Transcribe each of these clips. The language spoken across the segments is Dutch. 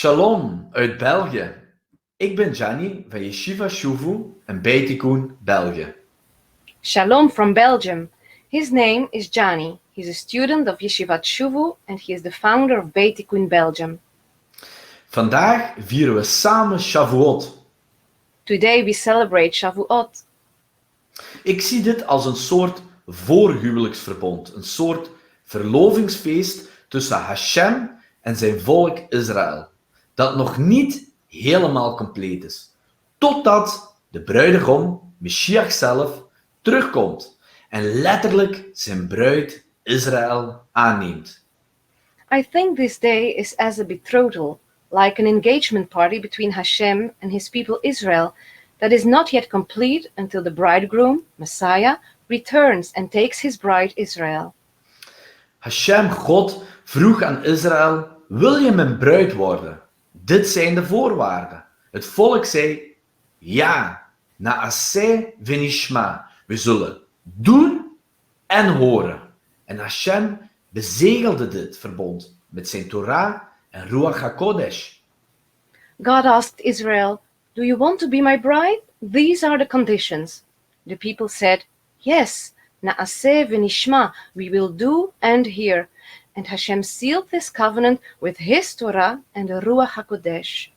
Shalom uit België. Ik ben Gianni van Yeshiva Shuvu en Beitikun, België. Shalom from Belgium. His name is Gianni. He's a student of Yeshivat Shuvu and he is the founder of Beit Tikkun Belgium. Vandaag vieren we samen Shavuot. Today we celebrate Shavuot. Ik zie dit als een soort voorhuwelijksverbond, een soort verlovingsfeest tussen Hashem en zijn volk Israël, dat nog niet helemaal compleet is, totdat de bruidegom, Meshiach zelf, terugkomt en letterlijk zijn bruid Israël aanneemt. I think this day is as a betrothal, like an engagement party between Hashem and his people Israel, that is not yet complete until the bridegroom, Messiah, returns and takes his bride Israel. Hashem, God, vroeg aan Israël: wil je mijn bruid worden? Dit zijn de voorwaarden. Het volk zei: ja, na'aseh v'nishma. We zullen doen en horen. En Hashem bezegelde dit verbond met zijn Torah en Ruach HaKodesh. God asked Israel, "Do you want to be my bride? These are the conditions." The people said, "Yes, na'aseh v'nishma, we will do and hear." And Hashem sealed this covenant with his Torah and the Ruach HaKodesh.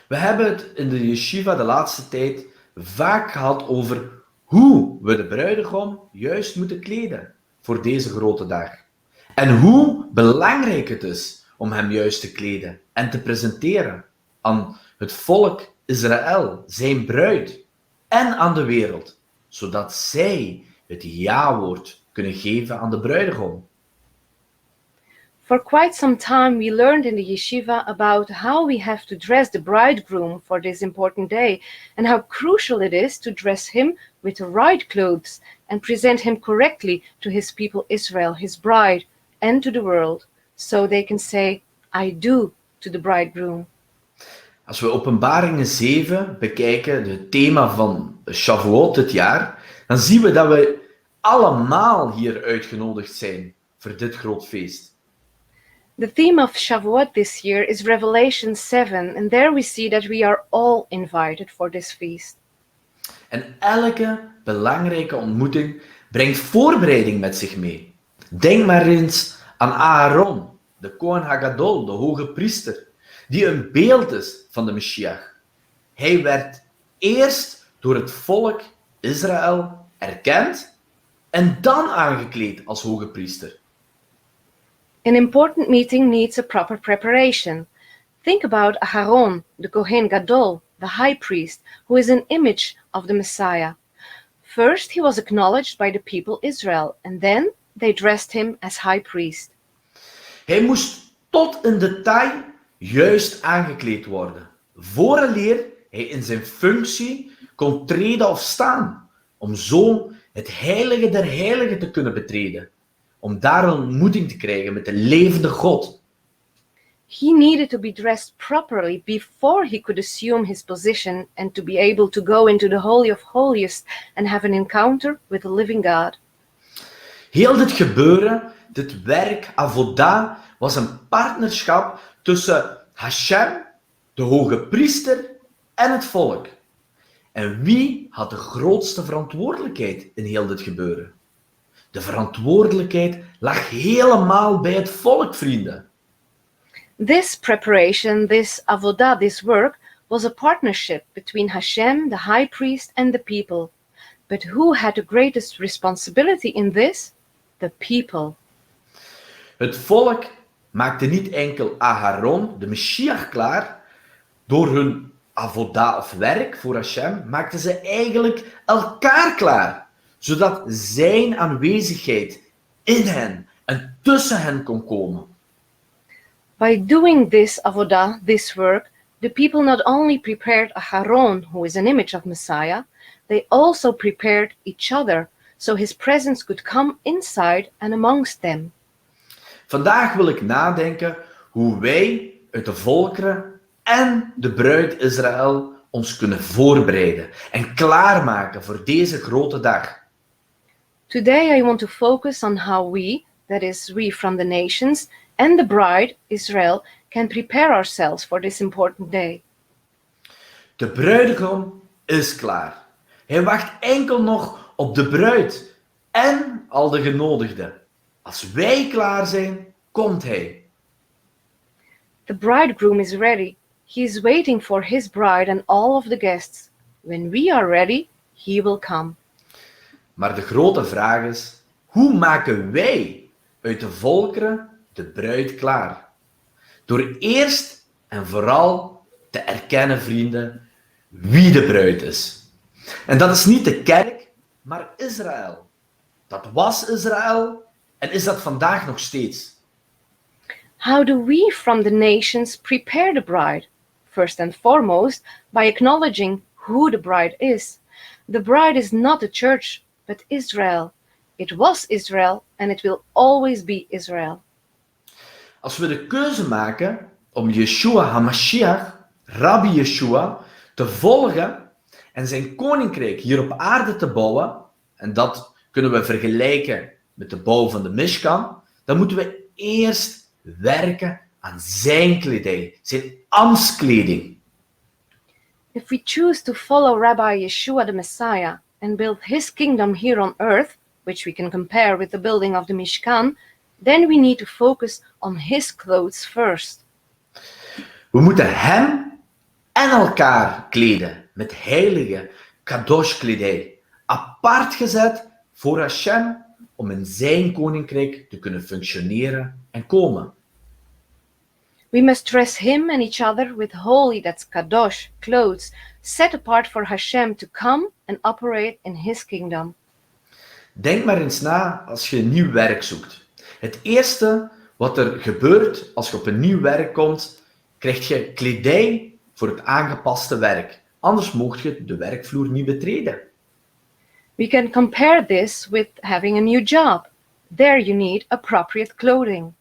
We hebben het in de yeshiva de laatste tijd vaak gehad over hoe we de bruidegom juist moeten kleden voor deze grote dag. En hoe belangrijk het is om hem juist te kleden en te presenteren aan het volk Israël, zijn bruid, en aan de wereld, zodat zij het ja-woord kunnen geven aan de bruidegom. For quite some time we learned in the yeshiva about how we have to dress the bridegroom for this important day and how crucial it is to dress him with the right clothes and present him correctly to his people Israel, his bride, and to the world, so they can say, "I do" to the bridegroom. Als we Openbaringen 7 bekijken, het thema van Shavuot dit jaar, dan zien we dat we allemaal hier uitgenodigd zijn voor dit groot feest. The theme of Shavuot this year is Revelation 7, and there we see that we are all invited for this feast. En elke belangrijke ontmoeting brengt voorbereiding met zich mee. Denk maar eens aan Aaron, de Kohen Hagadol, de hoge priester, die een beeld is van de Meshiach. Hij werd eerst door het volk Israël erkend en dan aangekleed als hoge priester. An important meeting needs a proper preparation. Think about Aharon, the Kohen Gadol, the high priest, who is an image of the Messiah. First, he was acknowledged by the people Israel, and then they dressed him as high priest. Hij moest tot in detail juist aangekleed worden, vooraleer hij in zijn functie kon treden of staan, om zo het heilige der heiligen te kunnen betreden, om daar een ontmoeting te krijgen met de levende God. He needed to be dressed properly before he could assume his position and to be able to go into the Holy of Holiest and have an encounter with the living God. Heel dit gebeuren, dit werk, avodah, was een partnerschap tussen Hashem, de hoge priester, en het volk. En wie had de grootste verantwoordelijkheid in heel dit gebeuren? De verantwoordelijkheid lag helemaal bij het volk, vrienden. This preparation, this avodah, this work, was a partnership between Hashem, the high priest, and the people. But who had the greatest responsibility in this? The people. Het volk maakte niet enkel Aharon, de Meshiach, klaar. Door hun avodah of werk voor Hashem maakten ze eigenlijk elkaar klaar, zodat zijn aanwezigheid in hen en tussen hen kon komen. By doing this avodah, this work, the people not only prepared Aharon, who is an image of Messiah, they also prepared each other, so his presence could come inside and amongst them. Vandaag wil ik nadenken hoe wij uit de volkeren en de bruid Israël ons kunnen voorbereiden en klaarmaken voor deze grote dag. Today I want to focus on how we, that is, we from the nations, and the bride, Israel, can prepare ourselves for this important day? De bruidegom is klaar. Hij wacht enkel nog op de bruid en al de genodigden. Als wij klaar zijn, komt hij. The bridegroom is ready. He is waiting for his bride and all of the guests. When we are ready, he will come. Maar de grote vraag is, hoe maken wij uit de volkeren de bruid klaar? Door eerst en vooral te erkennen, vrienden, wie de bruid is. En dat is niet de kerk, maar Israël. Dat was Israël en is dat vandaag nog steeds. How do we from the nations prepare the bride? First and foremost, by acknowledging who the bride is. The bride is not the church, but Israel. It was Israel and it will always be Israel. Als we de keuze maken om Yeshua HaMashiach, Rabbi Yeshua, te volgen en zijn koninkrijk hier op aarde te bouwen, en dat kunnen we vergelijken met de bouw van de Mishkan, dan moeten we eerst werken aan zijn kledij, zijn ambtskleding. If we choose to follow Rabbi Yeshua the Messiah and build his kingdom here on earth, which we can compare with the building of the Mishkan, then we need to focus on his clothes first. We moeten hem en elkaar kleden met heilige kadosh-kledij, apart gezet voor Hashem om in zijn koninkrijk te kunnen functioneren en komen. We must dress him and each other with holy, that's kadosh, clothes, set apart for Hashem to come and operate in his kingdom. Denk maar eens na als je een nieuw werk zoekt. Het eerste wat er gebeurt als je op een nieuw werk komt, krijg je kledij voor het aangepaste werk. Anders mocht je de werkvloer niet betreden. We can compare this with having a new job. There you need appropriate clothing.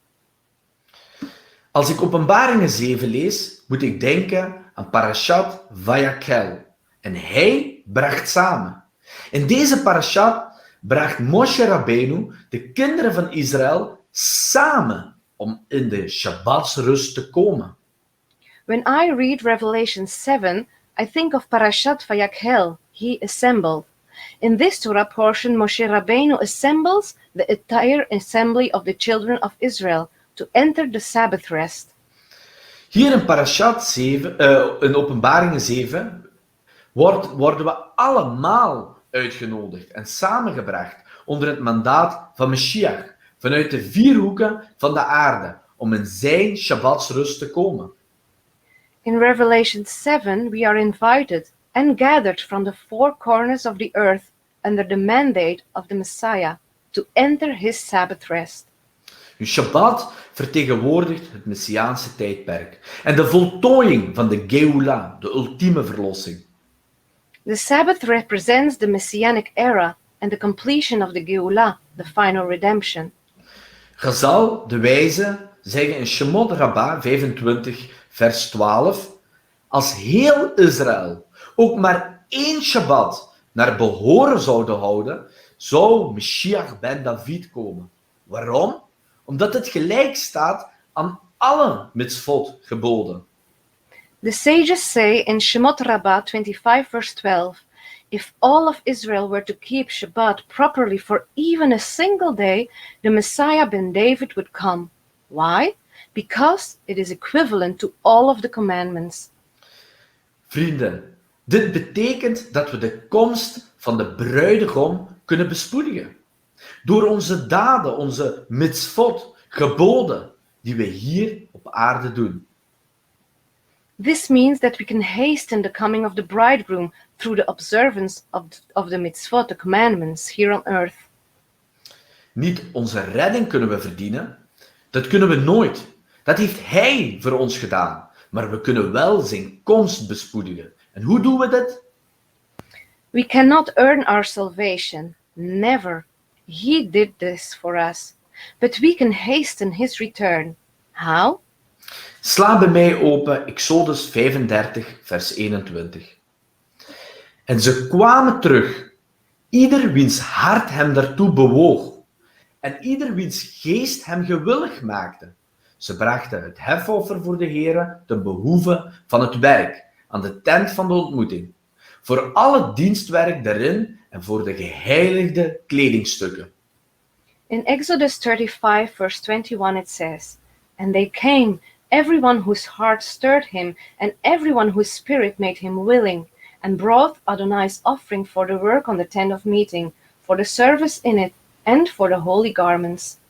Als ik Openbaringen 7 lees, moet ik denken aan Parashat Vayakhel. En hij bracht samen. In deze Parashat bracht Moshe Rabbeinu de kinderen van Israël samen om in de Shabbatsrust te komen. When I read Revelation 7, I think of Parashat Vayakhel, he assembled. In this Torah portion, Moshe Rabbeinu assembles the entire assembly of the children of Israel to enter the Sabbath rest. Hier in Parashat 7, in Openbaringen 7, worden we allemaal uitgenodigd en samengebracht onder het mandaat van Mashiach, vanuit de 4 hoeken van de aarde, om in zijn Shabbatsrust te komen. In Revelation 7, we are invited and gathered from the 4 corners of the earth under the mandate of the Messiah to enter his Sabbath rest. Uw Shabbat vertegenwoordigt het Messiaanse tijdperk en de voltooiing van de Geula, de ultieme verlossing. The Sabbath represents the Messianic era and the completion of the Geulah, the final redemption. Chazal, de wijze, zeggen in Shemot Rabbah 25, vers 12, als heel Israël ook maar 1 Shabbat naar behoren zouden houden, zou Mashiach ben David komen. Waarom? Omdat het gelijk staat aan alle mitzvot geboden. The sages say in Shemot Rabbah 25 verse 12, if all of Israel were to keep Shabbat properly for even a single day, the Messiah ben David would come. Why? Because it is equivalent to all of the commandments. Vrienden, dit betekent dat we de komst van de bruidegom kunnen bespoedigen. Door onze daden, onze mitzvot, geboden, die we hier op aarde doen. This means that we can hasten the coming of the bridegroom through the observance of the mitzvot, the commandments, here on earth. Niet onze redding kunnen we verdienen. Dat kunnen we nooit. Dat heeft hij voor ons gedaan. Maar we kunnen wel zijn komst bespoedigen. En hoe doen we dit? We cannot earn our salvation. Never. He did this for us. But we can hasten his return. How? Sla bij mij open Exodus 35, vers 21. En ze kwamen terug, ieder wiens hart hem daartoe bewoog, en ieder wiens geest hem gewillig maakte. Ze brachten het hefoffer voor de Heere ten behoeve van het werk aan de tent van de ontmoeting, voor al het dienstwerk daarin en voor de geheiligde kledingstukken. In Exodus 35, verse 21, it says, "And they came, everyone whose heart stirred him, and everyone whose spirit made him willing, and brought Adonai's offering for the work on the tent of meeting, for the service in it, and for the holy garments."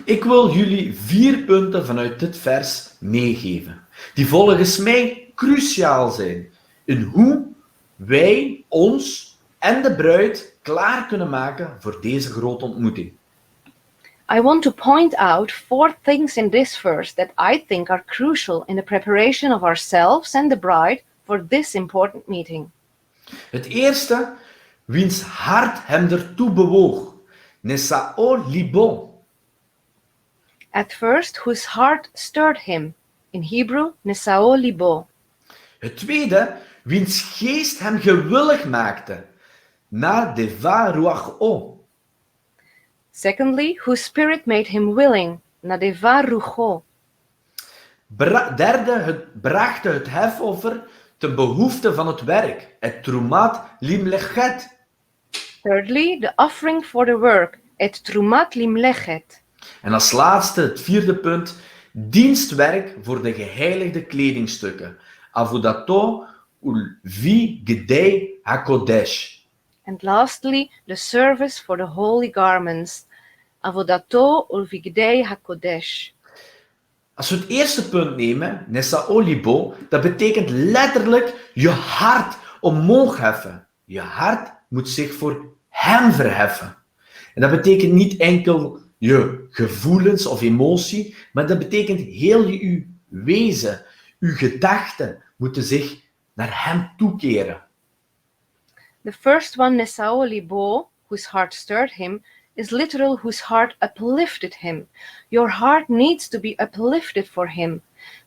Ik wil jullie 4 punten vanuit dit vers meegeven, die volgens mij cruciaal zijn in hoe wij ons en de bruid klaar kunnen maken voor deze grote ontmoeting. I want to point out 4 things in this verse that I think are crucial in the preparation of ourselves and the bride for this important meeting. Het eerste, wiens hart hem ertoe bewoog, Nesao libo. At first, whose heart stirred him. In Hebrew, Nesao libo. Het tweede, wiens geest hem gewillig maakte, na deva ruach o. Secondly, whose spirit made him willing. Nadeva rucho. Derde, het bracht het hefoffer ten behoefte van het werk, het trumat limlechet. Thirdly, the offering for the work. Et trumat limlechet. En als laatste, het vierde punt, dienstwerk voor de geheiligde kledingstukken. Avodato ulvi gedei hakodesh. And lastly, the service for the holy garments. Avodato ulvigdei hakodesh. Als we het eerste punt nemen, Nesao libo, dat betekent letterlijk je hart omhoog heffen. Je hart moet zich voor hem verheffen. En dat betekent niet enkel je gevoelens of emotie, maar dat betekent heel je wezen, je gedachten moeten zich naar hem toekeren. The first one, Nesao libo, whose heart stirred him, is literal whose heart uplifted him. Your heart needs to be uplifted for him.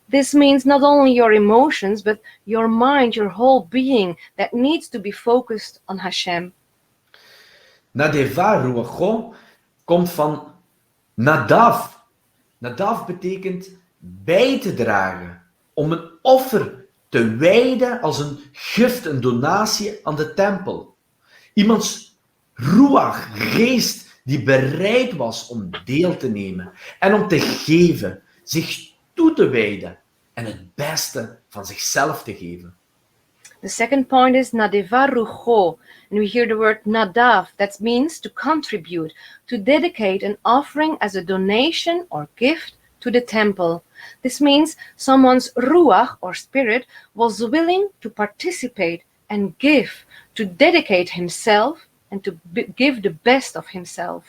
This means not only your emotions, but your mind, your whole being, that needs to be focused on Hashem. Nadeva ruacho komt van nadav. Nadav betekent bij te dragen, om een offer te wijden als een gift, een donatie aan de tempel. Iemands ruach, geest, die bereid was om deel te nemen en om te geven, zich toe te wijden en het beste van zichzelf te geven. The second point is nadeva rucho, and we hear the word nadav, that means to contribute, to dedicate an offering as a donation or gift to the temple. This means someone's ruach or spirit was willing to participate and give, to dedicate himself and to give the best of himself.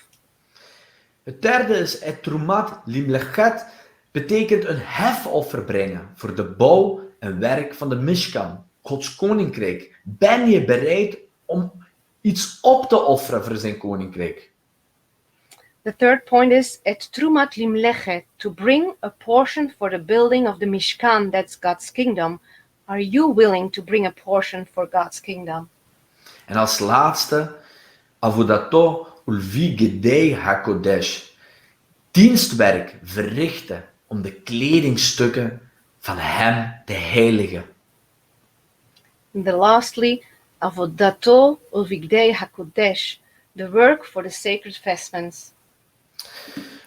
Het derde is et trumat limlechet, betekent een hefoffer brengen voor de bouw en werk van de Mishkan, Gods koninkrijk. Ben je bereid om iets op te offeren voor zijn koninkrijk? The third point is et trumat limlechet, to bring a portion for the building of the Mishkan, that's God's kingdom. Are you willing to bring a portion for God's kingdom? En als laatste, avodato ulvi gedei hakodesh, dienstwerk verrichten om de kledingstukken van hem te heiligen. And the lastly, avodato ulvigdei hakodesh, the work for the sacred vestments.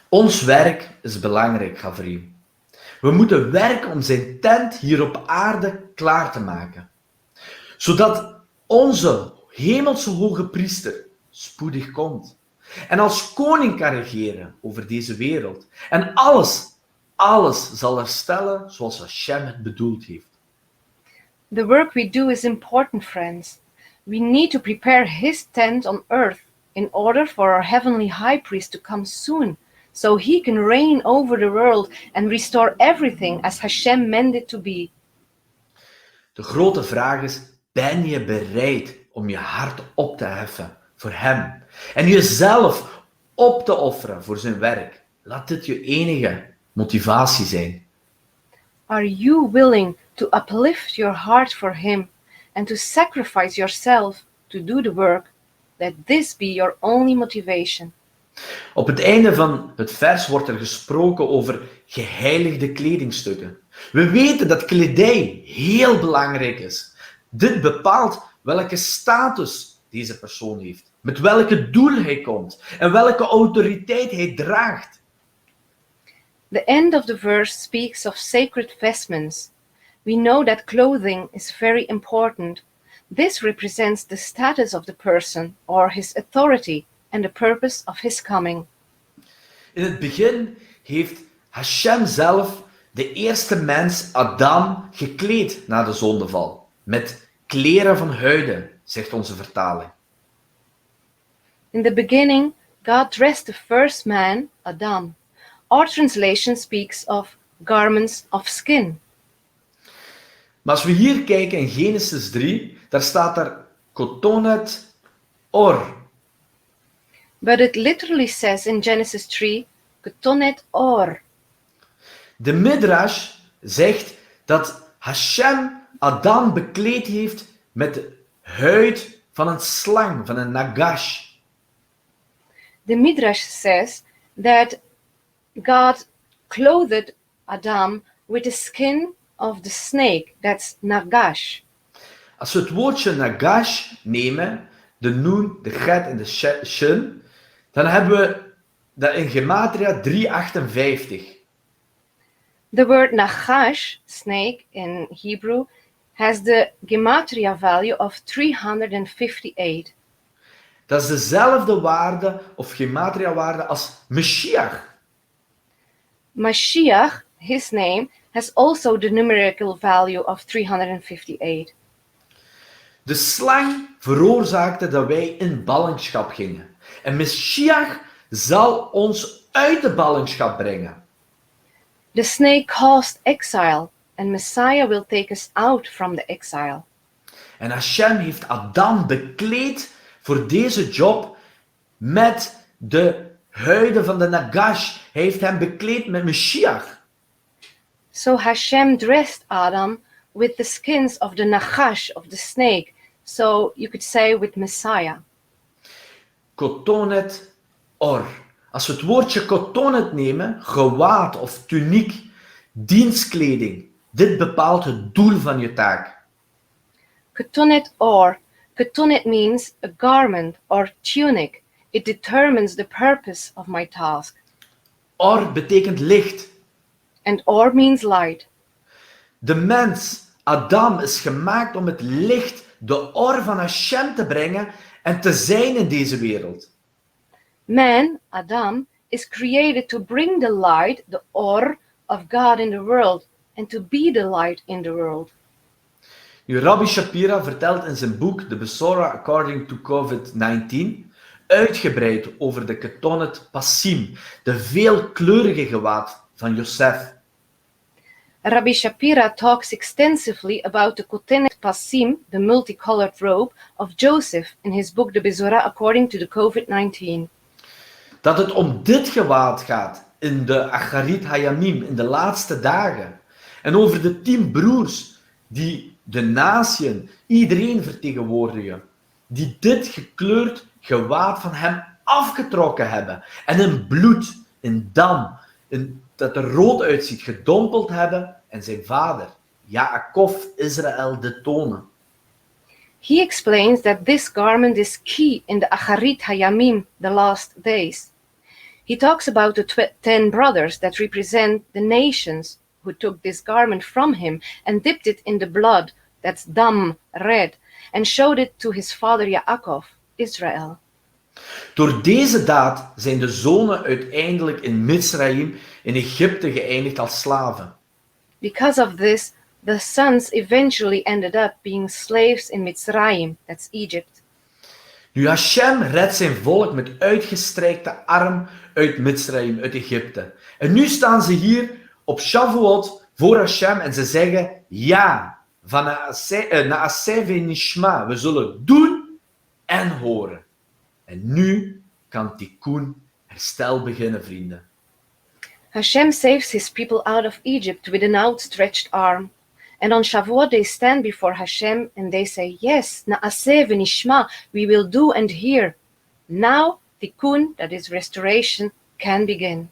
Ons werk is belangrijk, Gavri. We moeten werken om zijn tent hier op aarde klaar te maken. Zodat onze hemelse hoge priester spoedig komt. En als koning kan regeren over deze wereld. En alles zal herstellen zoals Hashem het bedoeld heeft. The work we do is important, friends. We need to prepare his tent on earth in order for our heavenly high priest to come soon, so he can reign over the world and restore everything as Hashem meant it to be. De grote vraag is, ben je bereid om je hart op te heffen voor hem? En jezelf op te offeren voor zijn werk? Laat dit je enige motivatie zijn. Are you willing to uplift your heart for him and to sacrifice yourself to do the work? Let this be your only motivation. Op het einde van het vers wordt er gesproken over geheiligde kledingstukken. We weten dat kledij heel belangrijk is. Dit bepaalt welke status deze persoon heeft, met welke doel hij komt en welke autoriteit hij draagt. The end of the verse speaks of sacred vestments. We know that clothing is very important. This represents the status of the person or his authority and the purpose of his coming. In het begin heeft Hashem zelf de eerste mens, Adam, gekleed na de zondeval. Met kleren van huiden, zegt onze vertaling. In the beginning, God dressed the first man, Adam. Our translation speaks of garments of skin. Maar als we hier kijken in Genesis 3, daar staat er kotonet or. But it literally says in Genesis 3, Ketonet or. De Midrash zegt dat Hashem Adam bekleed heeft met de huid van een slang, van een nagash. The Midrash says that God clothed Adam with the skin of the snake, that's nagash. Als we het woordje nagash nemen, de noen, de get en de shin, dan hebben we dat in gematria 358. The word nagash, snake in Hebrew, has the gematria value of 358. Dat is dezelfde waarde of gematria waarde als Mashiach. Mashiach, his name, has also the numerical value of 358. De slang veroorzaakte dat wij in ballingschap gingen. En Mashiach zal ons uit de ballingschap brengen. The snake caused exile, and Messiah will take us out from the exile. En Hashem heeft Adam bekleed voor deze job met de huiden van de nagash. Hij heeft hem bekleed met Mashiach. So Hashem dressed Adam with the skins of the nachash, of the snake, so you could say with Messiah. Kotonet or. Als we het woordje kotonet nemen, gewaad of tuniek, dienstkleding, dit bepaalt het doel van je taak. Ketonet or. Ketonet means a garment or tunic. It determines the purpose of my task. Or betekent licht. And or means light. De mens, Adam, is gemaakt om het licht, de or van Hashem te brengen en te zijn in deze wereld. Man, Adam, is created to bring the light, the or of God in the world, and to be the light in the world. Nu, Rabbi Shapira vertelt in zijn boek The Besorah According to COVID-19 uitgebreid over de ketonet pasim, de veelkleurige gewaad van Josef. Rabbi Shapira talks extensively about the Kotenet Pasim, the multicolored robe of Joseph, in his book The Besorah According to the COVID-19. Dat het om dit gewaad gaat in de Acharit Hayamim, in de laatste dagen. En over de 10 broers die de natieën, iedereen vertegenwoordigen. Die dit gekleurd gewaad van hem afgetrokken hebben. En in bloed, in dam, dat er rood uitziet, gedompeld hebben. En zijn vader, Yaakov, Israël, de tonen. He explains that this garment is key in the Acharit Hayamim, the last days. He talks about the 10 brothers that represent the nations who took this garment from him and dipped it in the blood, that's dam, red, and showed it to his father Yaakov, Israel. Door deze daad zijn de zonen uiteindelijk in Mitzrayim, in Egypte, geëindigd als slaven. Because of this, the sons eventually ended up being slaves in Mitzrayim, that's Egypt. Nu, Hashem redt zijn volk met uitgestrekte arm uit Mitzrayim, uit Egypte. En nu staan ze hier op Shavuot voor Hashem en ze zeggen, ja, van Naaseh Nishma, we zullen doen en horen. En nu kan tikkun, herstel beginnen, vrienden. Hashem saves his people out of Egypt with an outstretched arm. And on Shavuot they stand before Hashem and they say, yes, Naaseh v'nishma, we will do and hear. Now tikkun, that is restoration, can begin.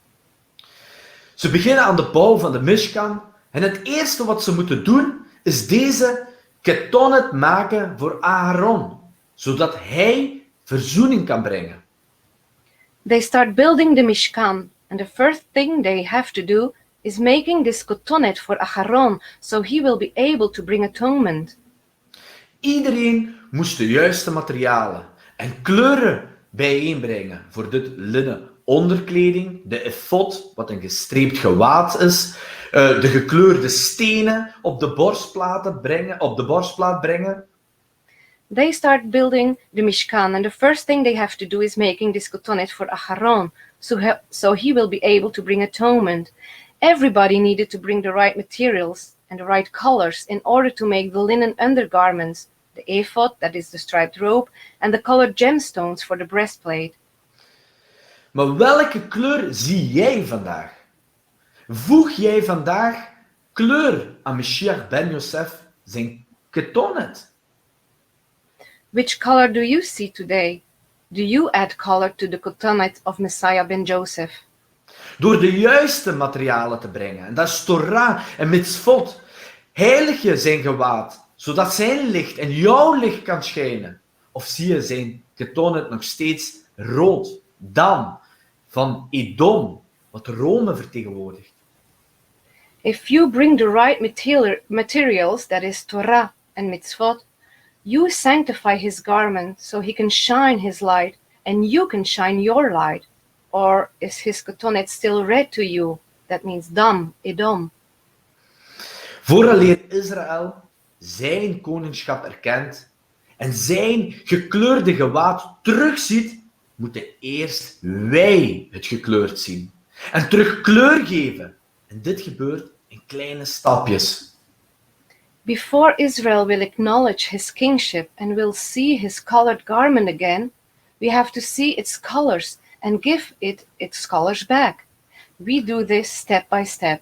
Ze beginnen aan de bouw van de Mishkan en het eerste wat ze moeten doen is deze ketonet maken voor Aaron, zodat hij verzoening kan brengen. They start building the Mishkan, and the first thing they have to do is making this kotonet for Aharon, so he will be able to bring atonement. Iedereen moest de juiste materialen en kleuren bijeenbrengen voor dit linnen onderkleding, de efod, wat een gestreept gewaad is, de gekleurde stenen op de borstplaat brengen. They start building the Mishkan, and the first thing they have to do is making this kotonet for Aharon, so he will be able to bring atonement. Everybody needed to bring the right materials and the right colors in order to make the linen undergarments, the ephod, that is the striped robe, and the colored gemstones for the breastplate. Maar welke kleur zie jij vandaag? Voeg jij vandaag kleur aan Mashiach ben Yosef zijn ketonet? Which color do you see today? Do you add color to the kotonet of Messiah ben Joseph? Door de juiste materialen te brengen. En dat is Torah en mitzvot. Heilig je zijn gewaad, zodat zijn licht en jouw licht kan schijnen. Of zie je zijn ketonet nog steeds rood, dam, van Edom, wat Rome vertegenwoordigt. If you bring the right materials, that is Torah and mitzvot, you sanctify his garment so he can shine his light and you can shine your light. Or is his kotonet still red to you? That means dam, Edom. Vooraleer Israël zijn koningschap erkent en zijn gekleurde gewaad terugziet, moeten eerst wij het gekleurd zien. En terug kleur geven. En dit gebeurt in kleine stapjes. Before Israel will acknowledge his kingship and will see his colored garment again, we have to see its colors and give it its colors back. We do this step by step.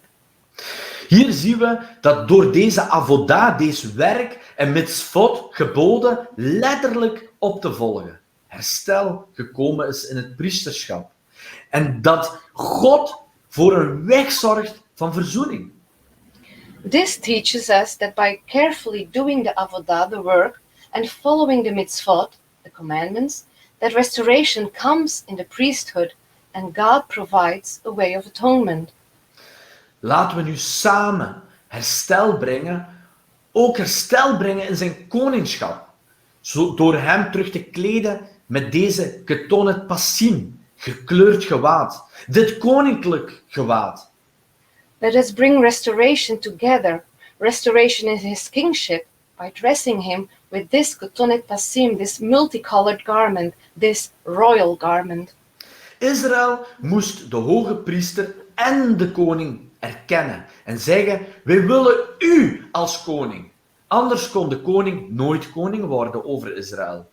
Hier zien we dat door deze avodah, deze werk en mitzvot geboden letterlijk op te volgen, herstel gekomen is in het priesterschap. En dat God voor een weg zorgt van verzoening. This teaches us that by carefully doing the avodah, the work, and following the mitzvot, the commandments, that restoration comes in the priesthood and God provides a way of atonement. Laten we nu samen herstel brengen, ook herstel brengen in zijn koningschap, door hem terug te kleden met deze ketonet passim, gekleurd gewaad, dit koninklijk gewaad. Let us bring restoration together, restoration in his kingship, by dressing him with this kotonet passim, this multicolored garment, this royal garment. Israël moest de hoge priester en de koning erkennen en zeggen, wij willen u als koning. Anders kon de koning nooit koning worden over Israël.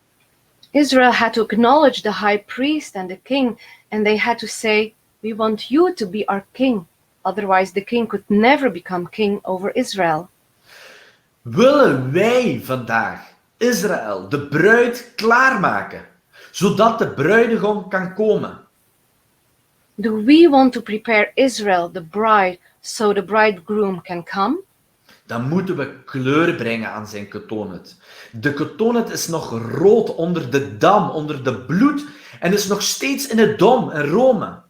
Israel had to acknowledge the high priest and the king, and they had to say, we want you to be our king. Otherwise the king could never become king over Israel. Willen wij vandaag Israël, de bruid, klaarmaken, zodat de bruidegom kan komen? Do we want to prepare Israel, the bride, so the bridegroom can come? Dan moeten we kleur brengen aan zijn ketonet. De ketonet is nog rood onder de dam, onder de bloed, en is nog steeds in het dom, in Rome.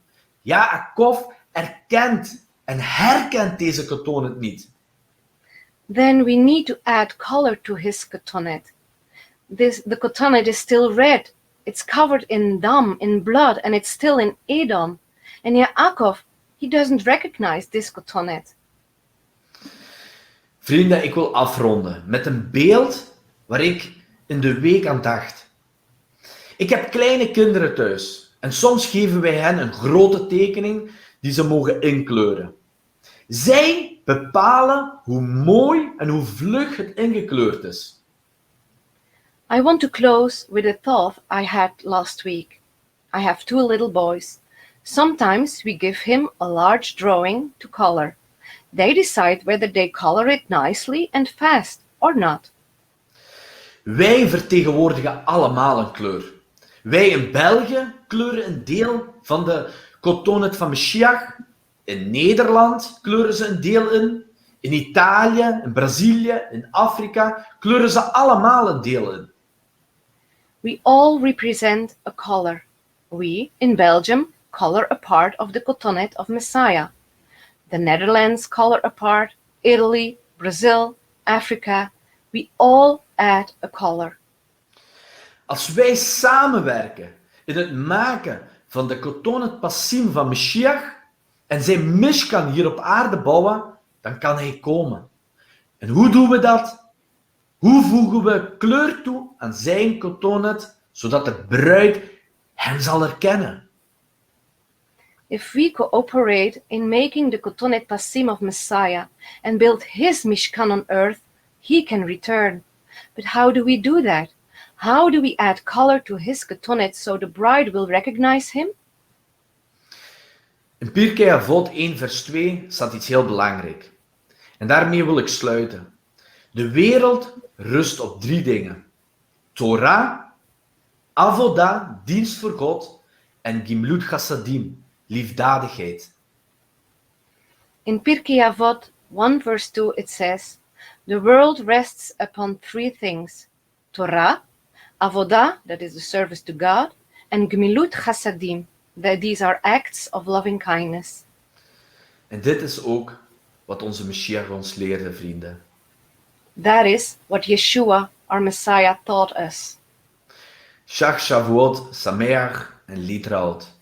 Jacob erkent en herkent deze ketonet niet. Then we need to add color to his kotonet. The kotonet is still red. It's covered in dam, in blood, and it's still in Edom. And Yaakov, he doesn't recognize this kotonet. Vrienden, ik wil afronden met een beeld waar ik in de week aan dacht. Ik heb kleine kinderen thuis en soms geven wij hen een grote tekening die ze mogen inkleuren. Zij bepalen hoe mooi en hoe vlug het ingekleurd is. I want to close with a thought I had last week. I have 2 little boys. Sometimes we give him a large drawing to color. They decide whether they color it nicely and fast or not. Wij vertegenwoordigen allemaal een kleur. Wij in België kleuren een deel van de kotonet van Mashiach. In Nederland kleuren ze een deel in. In Italië, in Brazilië, in Afrika kleuren ze allemaal een deel in. We all represent a color. We, in Belgium, color a part of the cotonet of Messiah. The Netherlands color a part, Italy, Brazil, Africa. We all add a color. Als wij samenwerken in het maken van de kotonet passim van Mashiach en zijn mishkan hier op aarde bouwen, dan kan hij komen. En hoe doen we dat? Hoe voegen we kleur toe aan zijn kotonet, zodat de bruid hem zal herkennen? If we cooperate in making the cotonet passim of Messiah and build his mishkan on earth, he can return. But how do we do that? How do we add color to his cotonet so the bride will recognize him? In Pirkei Avot 1 vers 2 staat iets heel belangrijk. En daarmee wil ik sluiten. De wereld rust op 3 dingen. Torah, Avodah, dienst voor God, en Gimlut Chassadim, liefdadigheid. In Pirkei Avot 1 verse 2 it says, "The world rests upon 3 things: Torah, Avodah, that is the service to God, and Gemilut Chassadim, that these are acts of loving kindness." En dit is ook wat onze Mashiach ons leerde, vrienden. That is what Yeshua, our Messiah, taught us. Shach Shavuot, Sameach en Litraot.